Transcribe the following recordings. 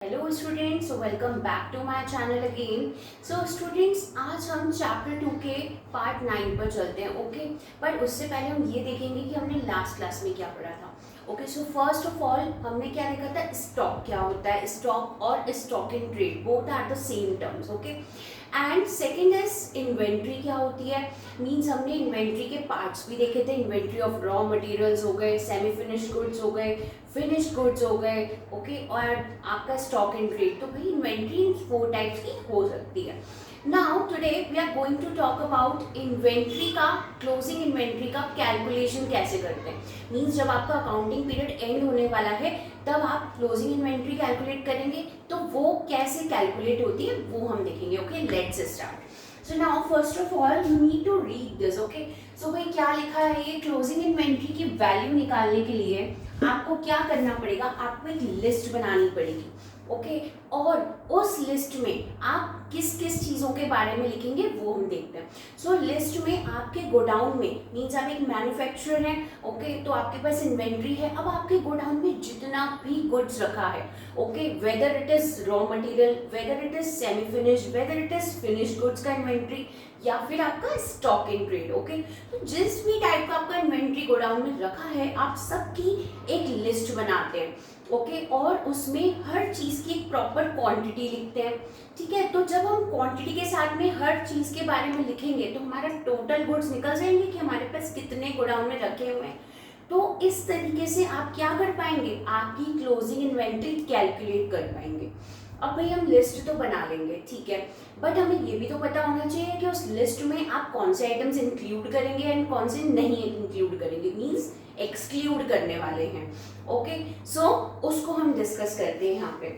Hello students, welcome back to my channel again. So students, आज हम chapter 2 के part 9 पर चलते हैं। ओके, बट उससे पहले हम ये देखेंगे कि हमने लास्ट क्लास में क्या पढ़ा था। Okay, so first of all हमने क्या देखा था, स्टॉक क्या होता है। स्टॉक और stock in trade both are the same terms. Okay, and second is inventory क्या होती है। मीन्स हमने इन्वेंट्री के पार्ट्स भी देखे थे। इन्वेंट्री ऑफ रॉ मटेरियल्स हो गए, सेमी फिनिश गुड्स हो गए, फिनिश गुड्स हो गए। ओके, और आपका स्टॉक इन ट्रेड। तो भाई इन्वेंट्री 4 टाइप्स की हो सकती है। Now today we are going to talk about inventory का, क्लोजिंग इन्वेंट्री का कैलकुलेशन कैसे करते हैं। मीन्स जब आपका अकाउंटिंग पीरियड एंड होने वाला है तब आप क्लोजिंग इन्वेंट्री कैलकुलेट करेंगे, तो वो कैसे कैलकुलेट होती है वो हम देखेंगे। Okay, let's start. So now first of all you need to read this. Okay, so भाई क्या लिखा है, ये क्लोजिंग इन्वेंट्री की वैल्यू निकालने के लिए आपको क्या करना पड़ेगा, आपको एक लिस्ट बनानी पड़ेगी। ओके, और उस लिस्ट में आप किस किस चीज़ों के बारे में लिखेंगे वो हम देखते हैं। सो लिस्ट में आपके गोडाउन में, मीन्स आप एक मैन्युफैक्चरर हैं। ओके, तो आपके पास इन्वेंट्री है। अब आपके गोडाउन में जितना भी गुड्स रखा है, okay, whether it is raw material, whether it is semi finish, whether it is finish goods का इन्वेंट्री, या फिर आपका स्टॉक इन ट्रेड। ओके, तो जिस भी टाइप का आपका इन्वेंट्री गोडाउन में रखा है आप सबकी एक लिस्ट बनाते हैं। ओके, और उसमें हर चीज़ की एक प्रॉपर क्वांटिटी लिखते हैं। ठीक है, तो जब हम क्वांटिटी के साथ में हर चीज़ के बारे में लिखेंगे तो हमारा टोटल गुड्स निकल जाएंगे कि हमारे पास कितने गोडाउन में रखे हुए हैं। तो इस तरीके से आप क्या कर पाएंगे, आपकी क्लोजिंग इन्वेंट्री कैलकुलेट कर पाएंगे। अब भाई हम लिस्ट तो बना लेंगे, ठीक है, बट हमें ये भी तो पता होना चाहिए कि उस लिस्ट में आप कौन से आइटम्स इंक्लूड करेंगे एंड कौन से नहीं इंक्लूड करेंगे, मीन्स एक्सक्लूड करने वाले हैं। ओके, सो उसको हम डिस्कस करते हैं यहाँ पे।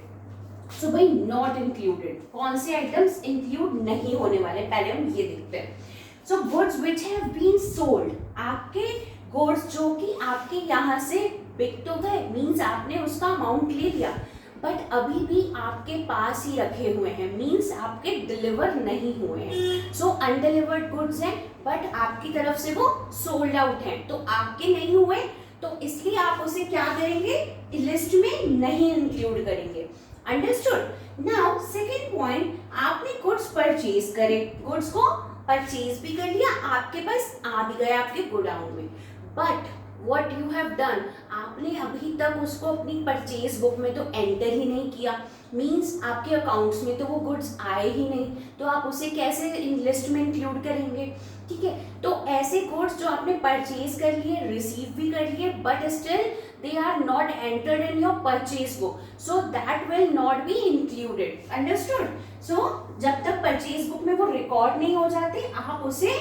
सो भाई नॉट इंक्लूडेड, कौन से आइटम्स इंक्लूड नहीं होने वाले, पहले हम ये देखते हैं। So goods which have been sold, आपके गुड्स जो कि आपके यहाँ से बिक तो गए, मीन्स आपने उसका अमाउंट ले लिया, बट अभी भी आपके पास ही रखे हुए हैं, मीन्स आपके डिलीवर नहीं हुए हैं। सो अनडिलीवर्ड गुड्स हैं बट आपकी तरफ से वो सोल्ड आउट हैं, तो आपके नहीं हुए, तो इसलिए आप उसे क्या करेंगे, लिस्ट में नहीं इंक्लूड करेंगे। अंडरस्टूड। नाउ सेकेंड पॉइंट, आपने गुड्स परचेज करे, गुड्स को परचेज भी कर लिया, आपके पास आ भी गया आपके गोडाउन में, but what you have done, आपने अभी तक उसको अपनी परचेज बुक में तो एंटर ही नहीं किया, मीन्स आपके अकाउंट्स में तो वो गुड्स आए ही नहीं, तो आप उसे कैसे इन लिस्ट में इंक्लूड करेंगे। ठीक है, तो ऐसे गुड्स जो आपने परचेज कर लिए, रिसीव भी कर लिए, but still they are not entered in your purchase book, so that will not be included. Understood. So जब तक परचेज बुक में वो रिकॉर्ड नहीं हो जाते आप उसे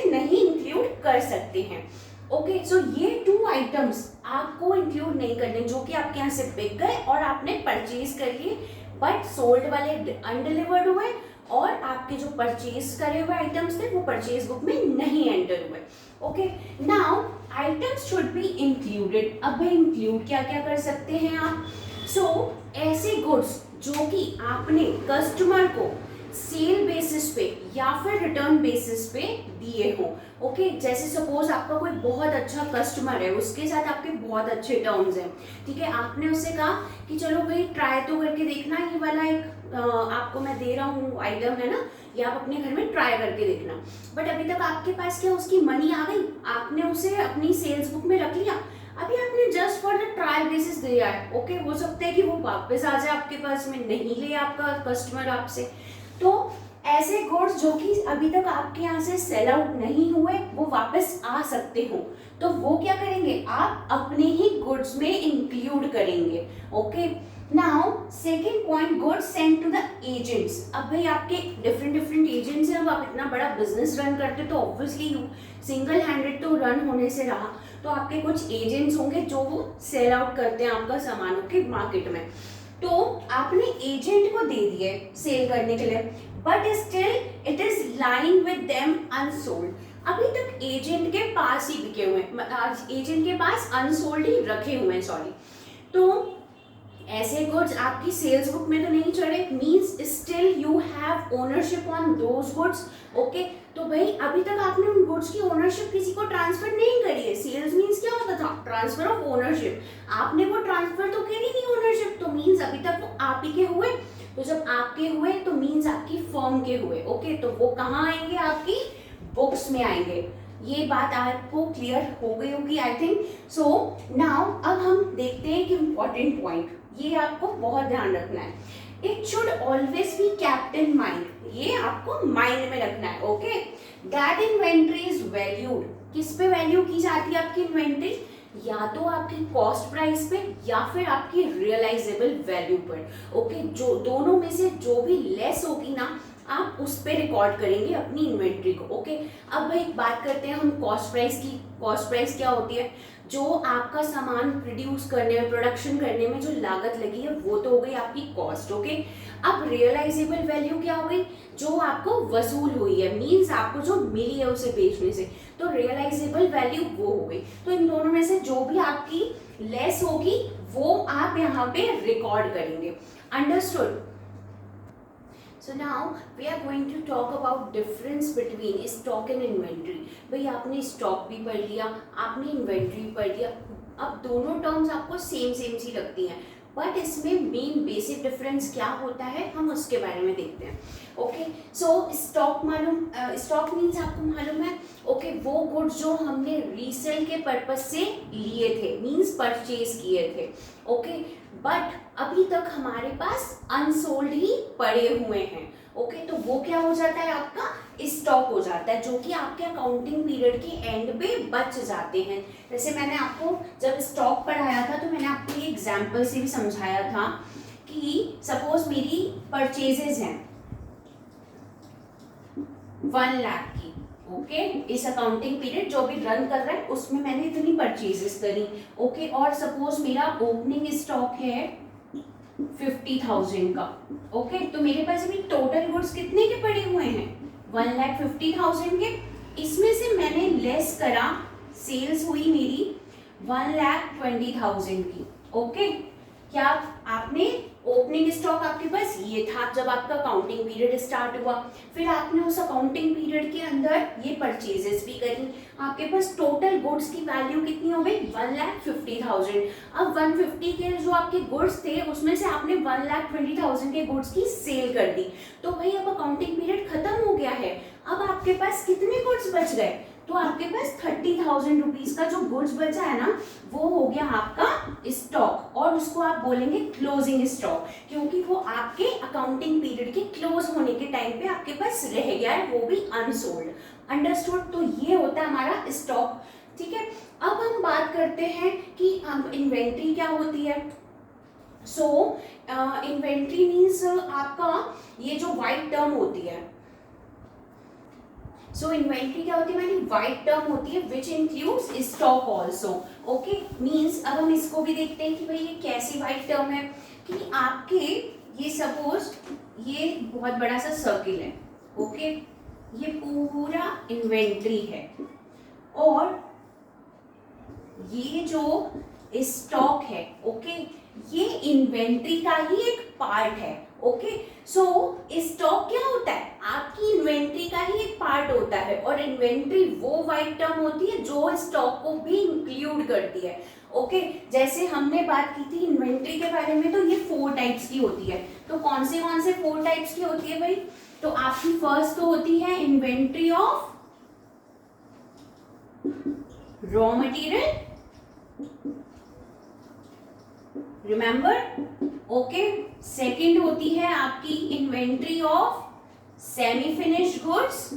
नहीं इंक्लूड कर सकते हैं। ओके, सो ये 2 आइटम्स आपको इंक्लूड नहीं करने, जो कि आपके यहाँ से बिक गए और आपने परचेज कर लिए, बट सोल्ड वाले अनडिलीवर्ड हुए, और आपके जो परचेज करे हुए आइटम्स थे वो परचेज बुक में नहीं एंटर हुए। Okay, now items should be included. अब भाई इंक्लूड क्या क्या कर सकते हैं आप। सो ऐसे गुड्स जो कि आपने कस्टमर को सेल बेसिस पे या फिर रिटर्न बेसिस पे दिए हो। ओके, जैसे सपोज आपका कोई बहुत अच्छा कस्टमर है, उसके साथ आपके बहुत अच्छे टर्म्स हैं। ठीक है, आपने उससे कहा कि चलो भाई ट्राई तो करके देखना, ये वाला एक आपको मैं दे रहा हूँ आइटम है ना, ये आप अपने घर में ट्राई करके देखना, बट अभी तक आपके पास क्या उसकी मनी आ गई, आपने उसे अपनी सेल्स बुक में रख लिया, अभी आपने just for the trial basis दिया है। ओके, हो सकता है कि वो वापस आ जाए आपके पास में, नहीं ले आपका कस्टमर आपसे। तो ऐसे गुड्स जो कि अभी तक आपके यहाँ से सेल आउट नहीं हुए वो वापस आ सकते हो, तो वो क्या करेंगे, आप अपने ही गुड्स में इंक्लूड करेंगे। Okay, now second point, goods sent to the agents. अब भाई आपके डिफरेंट डिफरेंट एजेंट्स हैं, अब आप इतना बड़ा बिजनेस रन करते तो ऑब्वियसली सिंगल हैंडेड तो रन होने से रहा, तो आपके कुछ एजेंट्स होंगे जो वो सेल आउट करते हैं आपका सामानों के मार्केट में, तो आपने एजेंट को दे दिए सेल करने के लिए, but still it is lying with them unsold. अभी तक एजेंट के पास ही बिके हुए हैं, एजेंट के पास अनसोल्ड ही रखे हुए हैं, सॉरी। तो ऐसे गुड्स आपकी सेल्स बुक में तो नहीं चढ़े, means still you have ownership on those goods. Okay, तो भाई अभी तक आपने उन गुड्स की ओनरशिप किसी को ट्रांसफर नहीं करी है। सेल्स मीन्स क्या होता था? Transfer of ownership. आपने वो ट्रांसफर तो करी नहीं ओनरशिप, तो मीन्स अभी तक वो आप ही के हुए। तो जब आपके हुए तो मीन्स आपकी फर्म के हुए। ओके, तो वो कहाँ आएंगे? आपकी बुक्स में आएंगे। ये बात आपको क्लियर हो गई होगी आई थिंक सो। नाउ अब हम देखते हैं कि इम्पोर्टेंट पॉइंट, ये आपको बहुत ध्यान रखना है। It should always be kept in mind, ये आपको माइंड में रखना है। Okay, that inventory is valued. किस पे वैल्यू की जाती है आपकी इन्वेंट्री? या तो आपकी कॉस्ट प्राइस पे या फिर आपकी रियलाइजेबल वैल्यू पर। ओके, जो दोनों में से जो भी लेस होगी ना, आप उस पे रिकॉर्ड करेंगे अपनी इन्वेंट्री को। ओके, अब भाई बात करते हैं हम कॉस्ट प्राइस की। कॉस्ट प्राइस क्या होती है? जो आपका सामान प्रोड्यूस करने में, प्रोडक्शन करने में जो लागत लगी है वो तो हो गई आपकी कॉस्ट। ओके, अब रियलाइजेबल वैल्यू क्या हो गई? जो आपको वसूल हुई है, मीन्स आपको जो मिली है उसे बेचने से, तो रियलाइजेबल वैल्यू वो हो गई। तो इन दोनों में से जो भी आपकी लेस होगी वो आप यहाँ पे रिकॉर्ड करेंगे। Understood? So now we are going to talk about difference between stock and inventory। भाई आपने स्टॉक भी पढ़ लिया, आपने इन्वेंट्री भी पढ़ लिया। अब दोनों टर्म्स आपको सेम सी लगती हैं, बट इसमें मेन बेसिक डिफरेंस क्या होता है हम उसके बारे में देखते हैं। ओके, सो स्टॉक मालूम, स्टॉक मीन्स आपको मालूम है ओके, वो गुड्स जो हमने रीसेल के पर्पज से लिए थे, मीन्स परचेज किए थे। ओके, बट अभी तक हमारे पास अनसोल्ड ही पड़े हुए हैं। ओके, तो वो क्या हो जाता है? आपका स्टॉक हो जाता है, जो कि आपके अकाउंटिंग पीरियड के एंड पे बच जाते हैं। जैसे मैंने आपको जब स्टॉक पढ़ाया था तो मैंने आपको ये एग्जांपल से भी समझाया था कि सपोज मेरी परचेजेस हैं 1 लाख की। ओके, इस अकाउंटिंग पीरियड जो भी रन कर रहा है उसमें मैंने इतनी परचेजेस करी। ओके, और सपोज मेरा ओपनिंग स्टॉक है 50,000 का। ओके, तो मेरे पास अभी टोटल गुड्स कितने के पड़े हुए हैं? 1,50,000 के। इसमें से मैंने लेस करा, सेल्स हुई मेरी 1,20,000 की। ओके, क्या आपने ओपनिंग स्टॉक आपके पास ये था जब आपका अकाउंटिंग पीरियड स्टार्ट हुआ, फिर आपने उस अकाउंटिंग पीरियड के अंदर ये परचेजेस भी करी, आपके पास टोटल गुड्स की वैल्यू कितनी हो गई? 1,50,000। अब 150 के जो आपके गुड्स थे उसमें से आपने 1,20,000 के गुड्स की सेल कर दी। तो भाई अब अकाउंटिंग पीरियड खत्म हो गया है, अब आपके पास कितने गुड्स बच गए? तो आपके पास 30,000 रुपीज का जो गुड्स बचा है ना, वो हो गया आपका स्टॉक, और उसको आप बोलेंगे क्लोजिंग स्टॉक, क्योंकि वो आपके अकाउंटिंग पीरियड के क्लोज होने के टाइम पे आपके पास रह गया है, वो भी अनसोल्ड। अंडरस्टूड? तो ये होता है हमारा स्टॉक। ठीक है, अब हम बात करते हैं कि इन्वेंट्री क्या होती है। सो इन्वेंट्री मीन्स आपका ये जो व्हाइट टर्म होती है, सो इन्वेंट्री क्या होती है? मैंने व्हाइट टर्म होती है which includes stock also. Okay, means अब हम इसको भी देखते हैं कि भाई ये कैसी व्हाइट टर्म है कि आपके ये सपोज ये बहुत बड़ा सा सर्किल है। ओके, ये पूरा इन्वेंट्री है और ये जो स्टॉक है ओके, ये इन्वेंट्री का ही एक पार्ट है। ओके, सो स्टॉक क्या होता है? आपकी इन्वेंट्री का ही एक पार्ट होता है, और इन्वेंट्री वो व्हाइट टर्म होती है जो स्टॉक को भी इंक्लूड करती है। ओके, जैसे हमने बात की थी इन्वेंट्री के बारे में, तो ये 4 टाइप्स की होती है। तो कौन से 4 टाइप्स की होती है भाई? तो आपकी फर्स्ट तो होती है inventory of raw material, remember. Okay, second होती है आपकी inventory of semi finished goods,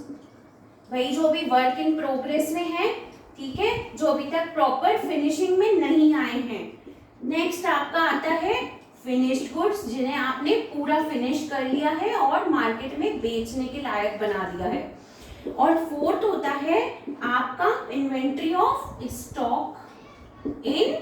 भाई जो भी वर्क इन प्रोग्रेस में है, ठीक है, जो अभी तक प्रॉपर फिनिशिंग में नहीं आए हैं। नेक्स्ट आपका आता है फिनिश्ड गुड्स, जिन्हें आपने पूरा फिनिश कर लिया है और मार्केट में बेचने के लायक बना दिया है। और फोर्थ होता है आपका inventory of stock in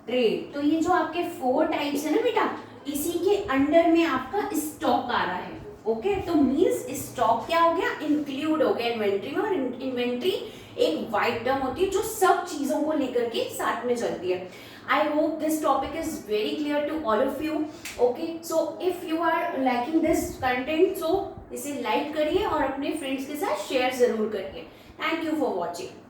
trade. तो ये जो आपके 4 टाइप्स है ना बेटा, इसी के अंडर में आपका स्टॉक आ रहा है। ओके, तो मींस स्टॉक क्या हो गया? इंक्लूड हो गया इन्वेंट्री में। और इन्वेंट्री एक वाइड टर्म होती है जो सब चीजों को लेकर के साथ में चलती है। I hope this topic is very clear to all of you. Okay, so if you are liking this content, so इसे लाइक करिए और अपने फ्रेंड्स के साथ शेयर ज़रूर करिए। Thank you for watching.